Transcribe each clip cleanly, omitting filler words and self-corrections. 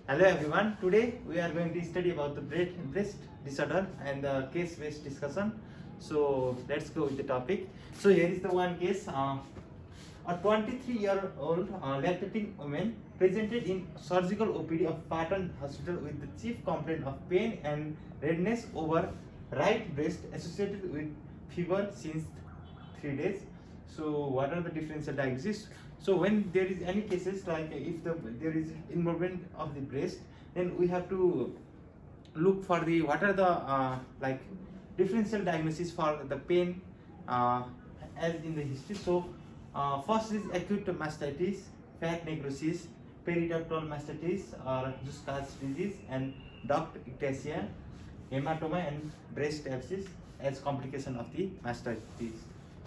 Hello everyone. Today we are going to study about the breast disorder and the case-based discussion. So let's go with the topic. So here is the one case. A 23-year-old lactating woman presented in surgical OPD of Patton Hospital with the chief complaint of pain and redness over right breast associated with fever since 3 days. So what are the differential diagnosis? So when there is any cases like if there is involvement of the breast, then we have to look for the what are the like differential diagnosis for the pain as in the history. So first is acute mastitis, fat necrosis, periductal mastitis or Zuska's disease, and duct ectasia, hematoma, and breast abscess as complication of the mastitis.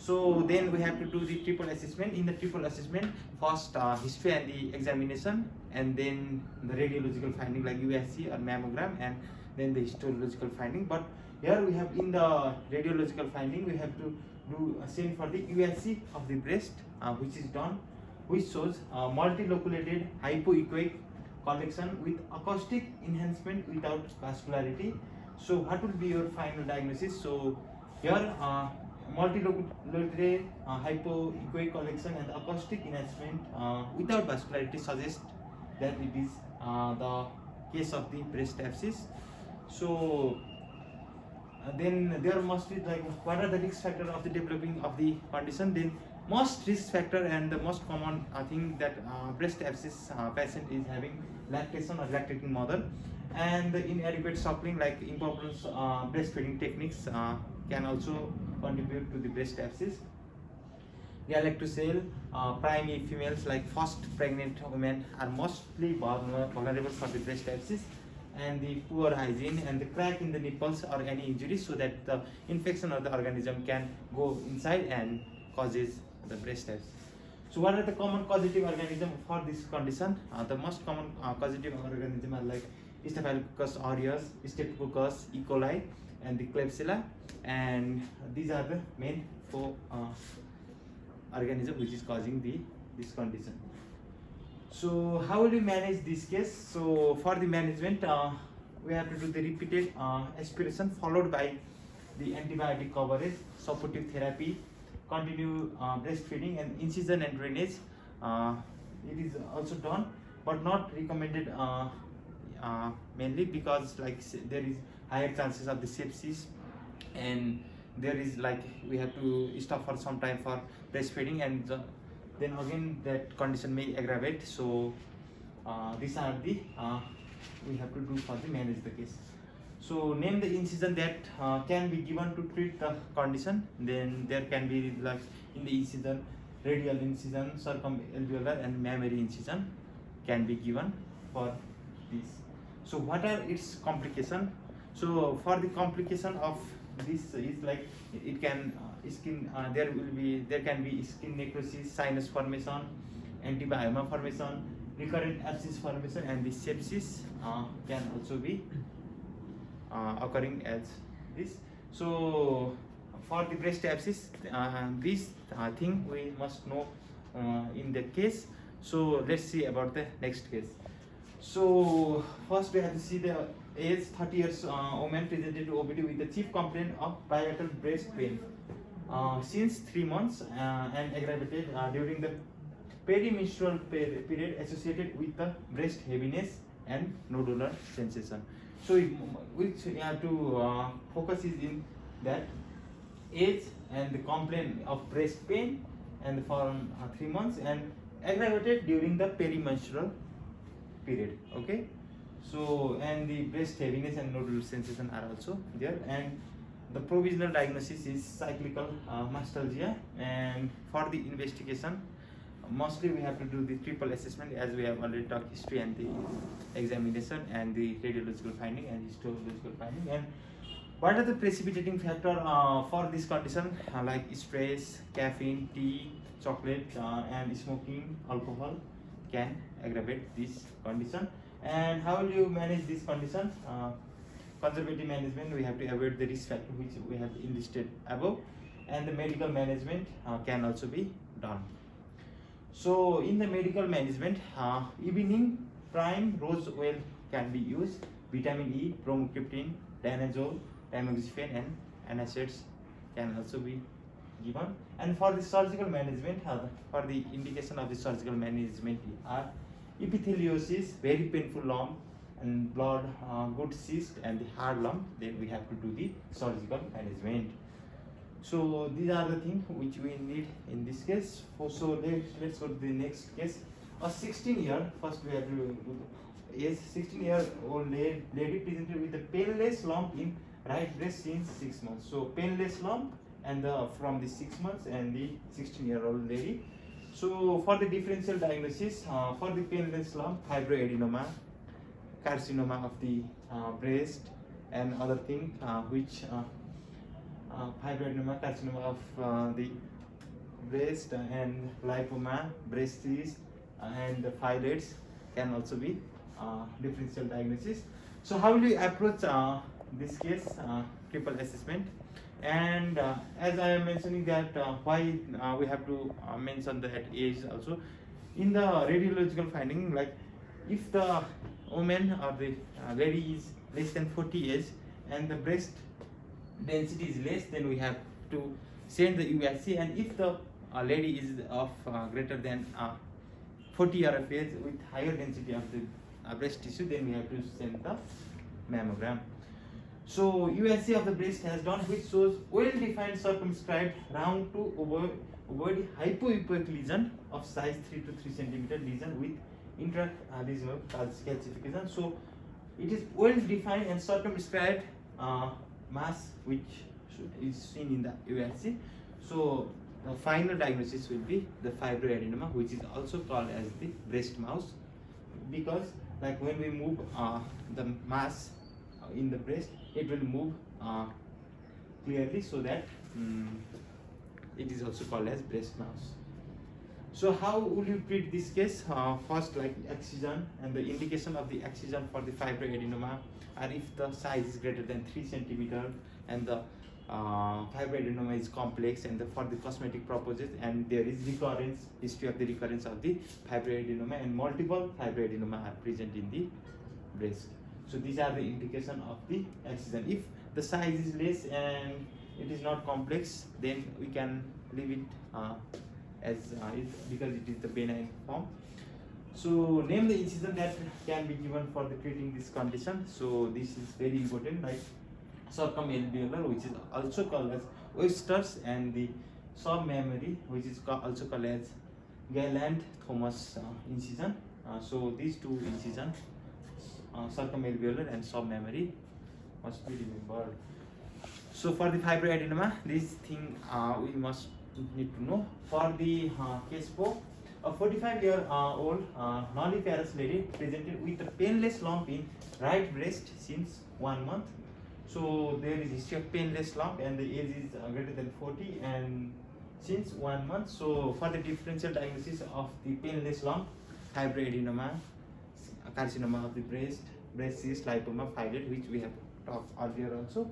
So then we have to do the triple assessment. In the triple assessment, first history and the examination, and then the radiological finding like USC or mammogram, and then the histological finding. But here we have in the radiological finding, we have to do same for the USC of the breast, which is done, which shows multiloculated hypoechoic collection with acoustic enhancement without vascularity. So what will be your final diagnosis? So here multiloculated hypoechoic collection and acoustic enhancement without vascularity suggests that it is the case of the breast abscess. So then there must be like what are the risk factors of the developing of the condition. Then most risk factor and the most common thing that breast abscess patient is having lactation or lactating mother, and the inadequate suckling like improper breastfeeding techniques can also contribute to the breast abscess. Galactocele, primary females like first pregnant women are mostly vulnerable for the breast abscess, and the poor hygiene and the crack in the nipples or any injury, so that the infection of the organism can go inside and causes the breast abscess. So what are the common causative organisms for this condition? The most common causative organisms are like Staphylococcus aureus, Streptococcus, E. coli, and the Klebsiella, and these are the main four organisms which is causing this condition. So how will we manage this case? So for the management, we have to do the repeated aspiration followed by the antibiotic coverage, supportive therapy, continue breastfeeding, and incision and drainage. It is also done, but not recommended mainly because like there is higher chances of the sepsis, and there is like we have to stop for some time for breastfeeding, and then again that condition may aggravate. So these are the we have to do for the manage the case. So name the incision that can be given to treat the condition. Then there can be like in the incision, radial incision, circumalveolar, and mammary incision can be given for this. So what are its complications? So for the complication of this is like it can skin there can be skin necrosis, sinus formation, antibioma formation, recurrent abscess formation, and the sepsis can also be occurring as this. So for the breast abscess, this thing we must know in the case. So let's see about the next case. So first we have to see the age 30 years woman presented to OPD with the chief complaint of bilateral breast pain since 3 months and aggravated during the perimenstrual period associated with the breast heaviness and nodular sensation. So which we have to focus is in that age and the complaint of breast pain and for 3 months and aggravated during the perimenstrual period. Okay, so and the breast heaviness and nodular sensation are also there, and the provisional diagnosis is cyclical mastalgia. And for the investigation, mostly we have to do the triple assessment as we have already talked, history and the examination and the radiological finding and histological finding. And what are the precipitating factor for this condition like stress, caffeine, tea, chocolate, and smoking, alcohol can aggravate this condition. And how will you manage this condition? Conservative management, we have to avoid the risk factor which we have enlisted above, and the medical management can also be done. So in the medical management, evening prime rose oil can be used. Vitamin E, bromocriptine, danazole, tamoxifen, and NSAIDs can also be given. And for the surgical management, for the indication of the surgical management are epitheliosis, very painful lump, and blood, good cyst, and the hard lump. Then we have to do the surgical management. So these are the things which we need in this case. So let's go to the next case. A 16-year, first we have to do is 16-year-old lady presented with a painless lump in right breast since 6 months. So painless lump and from the 6 months and the 16-year-old lady. So for the differential diagnosis, for the painless lump, fibroadenoma, carcinoma of the breast, and other thing which fibroadenoma, carcinoma of the breast, and lipoma, breast cyst, and the phyllodes can also be differential diagnosis. So how will you approach this case, triple assessment? And as I am mentioning that why we have to mention that age also in the radiological finding, like if the woman or the lady is less than 40 years and the breast density is less, then we have to send the USC. And if the lady is of greater than 40 years of age with higher density of the breast tissue, then we have to send the mammogram. So USC of the breast has done, which shows well-defined circumscribed round to ovary hypoechoic lesion of size 3 to 3 centimeter lesion with intra-lesional calcification. So it is well-defined and circumscribed mass which is seen in the USC. So the final diagnosis will be the fibroadenoma, which is also called as the breast mouse, because like when we move the mass in the breast, it will move clearly, so that it is also called as breast mouse. So how would you treat this case? First, like excision, and the indication of the excision for the fibroadenoma are if the size is greater than 3 centimeter and the fibroadenoma is complex, and for the cosmetic purposes, and there is recurrence, history of the recurrence of the fibroadenoma, and multiple fibroadenoma are present in the breast. So these are the indication of the excision. If the size is less and it is not complex, then we can leave it as because it is the benign form. So name the incision that can be given for the treating this condition. So this is very important, like circumalveolar, which is also called as Webster's, and the submammary, which is also called as Gallant-Thomas incision. So these two incisions, circumalveolar and submammary, must be remembered. So for the fibroadenoma, this thing we must need to know. For the case 4, a 45-year-old nulliparous lady presented with a painless lump in right breast since 1 month. So there is history of painless lump, and the age is greater than 40 and since 1 month. So for the differential diagnosis of the painless lump, fibroadenoma, carcinoma of the breast, breast cyst, lipoma, phyllodes, which we have talked earlier also.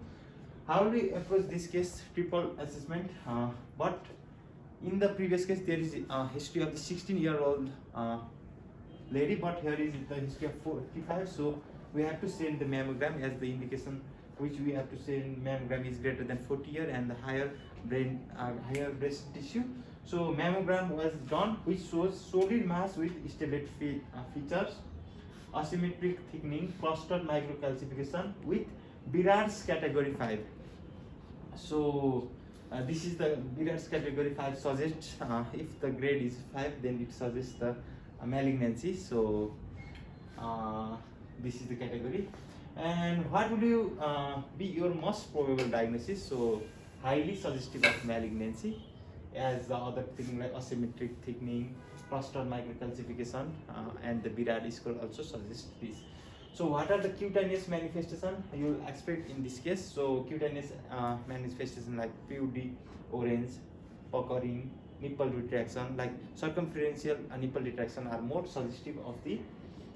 How do we approach this case? Triple assessment. But in the previous case, there is a history of the 16-year-old lady, but here is the history of 45. So we have to send the mammogram as the indication, which we have to send mammogram is greater than 40 years and the higher breast tissue. So mammogram was done, which shows solid mass with stellate features, asymmetric thickening, clustered microcalcification with Birard's category 5. So this is the Birard's category 5 suggests if the grade is 5, then it suggests the malignancy. So this is the category. And what would you be your most probable diagnosis? So highly suggestive of malignancy, as the other thing like asymmetric thickening, clustered microcalcification, and the Birard score also suggests this. So what are the cutaneous manifestation you expect in this case? So cutaneous manifestation like PUD, orange, puckering, nipple retraction, like circumferential nipple retraction are more suggestive of the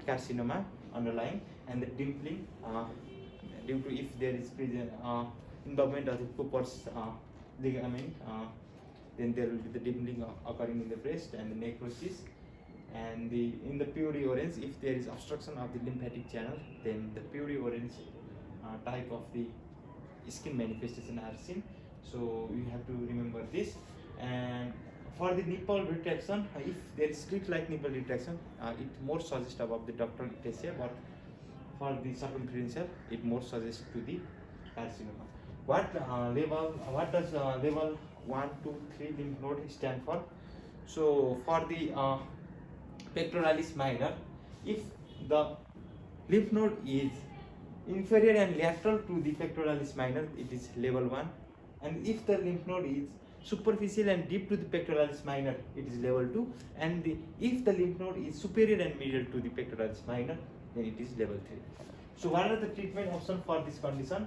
carcinoma underlying, and the dimpling due to if there is present involvement of the Cooper's ligament, then there will be the dimpling occurring in the breast, and the necrosis, And in the purely orange, if there is obstruction of the lymphatic channel, then the purely orange type of the skin manifestation are seen. So you have to remember this. And for the nipple retraction, if there is slit-like nipple retraction, it more suggests about the ductal ectasia, but for the circumferential, it more suggests to the carcinoma. What does level 1, 2, 3 lymph node stand for? So for the pectoralis minor, if the lymph node is inferior and lateral to the pectoralis minor, it is level 1, and if the lymph node is superficial and deep to the pectoralis minor, it is level 2, and if the lymph node is superior and medial to the pectoralis minor, then it is level 3. So what are the treatment options for this condition?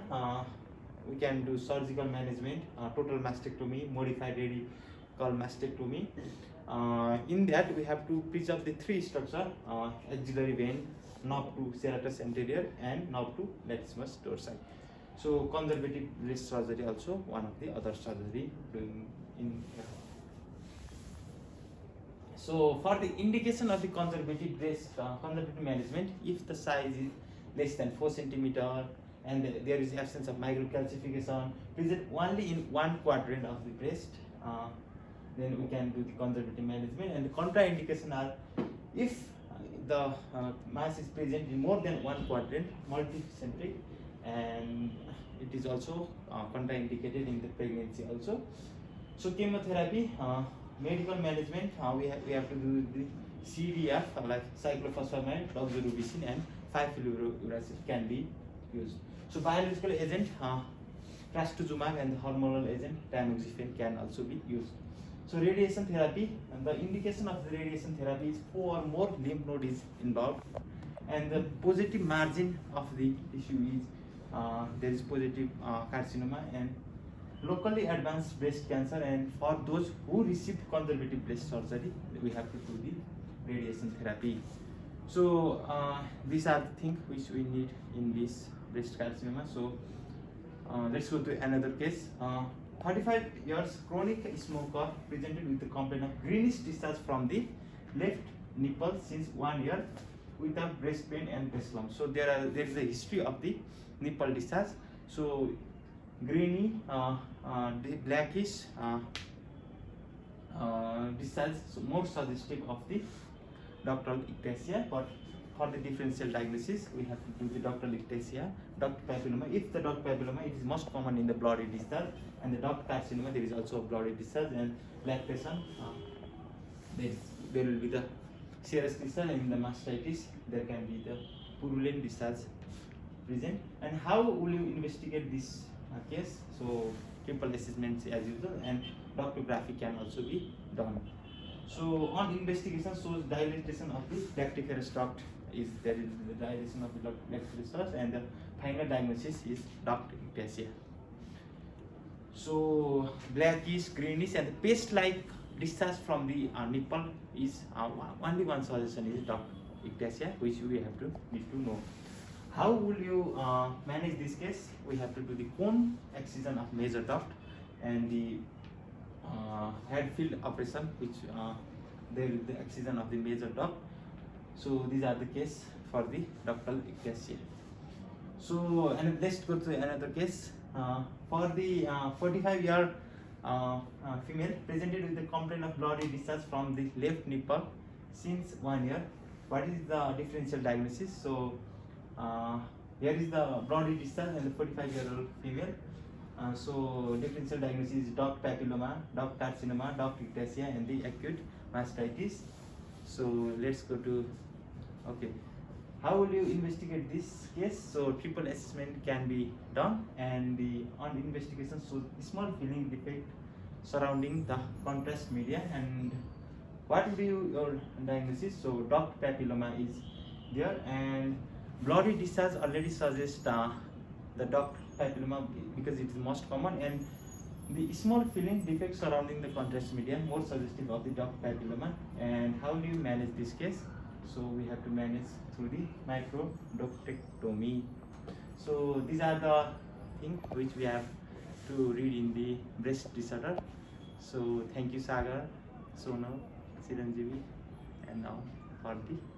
We can do surgical management, total mastectomy, modified radical mastectomy. In that we have to preserve the three structure: axillary vein, knob to serratus anterior, and knob to latissimus dorsi. So conservative breast surgery also one of the other surgery doing in. So for the indication of the conservative breast conservative management, if the size is less than 4 cm and there is absence of microcalcification present only in one quadrant of the breast, then we can do the conservative management. And the contraindication are if the mass is present in more than one quadrant, multicentric, and it is also contraindicated in the pregnancy also. So chemotherapy, medical management, we have to do the CDF like cyclophosphamide, doxorubicin, and 5-fluorouracil can be used. So biological agent, trastuzumab, and the hormonal agent tamoxifen can also be used. So radiation therapy, and the indication of the radiation therapy is 4 or more lymph node is involved, and the positive margin of the tissue is there is positive carcinoma and locally advanced breast cancer. And for those who received conservative breast surgery, we have to do the radiation therapy. So these are the things which we need in this breast carcinoma. So let's go to another case. 35 years chronic smoker presented with the complaint of greenish discharge from the left nipple since 1 year without breast pain and breast lumps. So there is a history of the nipple discharge. So greeny, blackish discharge, so more suggestive of the ductal ectasia. But for the differential diagnosis, we have to do the ductal ectasia, duct papilloma. If the duct papilloma, it is most common in the bloody discharge, and the duct carcinoma, there is also a bloody discharge, and lactation, there will be the serous discharge, and in the mastitis, there can be the purulent discharge present. And how will you investigate this case? So triple assessments as usual, and doctography can also be done. So on investigation shows dilatation of the lactiferous duct, is there is the dilation of the lactiferous duct, and the final diagnosis is duct ectasia. So blackish, greenish, and paste-like discharge from the nipple is only one suggestion is duct ectasia, which we have to need to know. How will you manage this case? We have to do the cone excision of major duct and the Hadfield operation, which there is the excision of the major duct. So these are the case for the ductal ectasia. So and let's go to another case. For the 45-year female presented with the complaint of bloody discharge from the left nipple since 1 year. What is the differential diagnosis? So here is the bloody discharge and the 45-year-old female. So differential diagnosis is duct papilloma, duct carcinoma, duct ectasia, and the acute mastitis. So let's go to how will you investigate this case? So triple assessment can be done, and on investigation shows small filling defect surrounding the contrast media. And what will be your diagnosis? So duct papilloma is there, and bloody discharge already suggests the duct papilloma because it is most common, and the small filling defect surrounding the contrast media more suggestive of the duct papilloma. And how do you manage this case? So we have to manage through the microductectomy. So these are the things which we have to read in the breast disorder. So thank you, Sagar, Sonal, Chiranjibi, and now. for the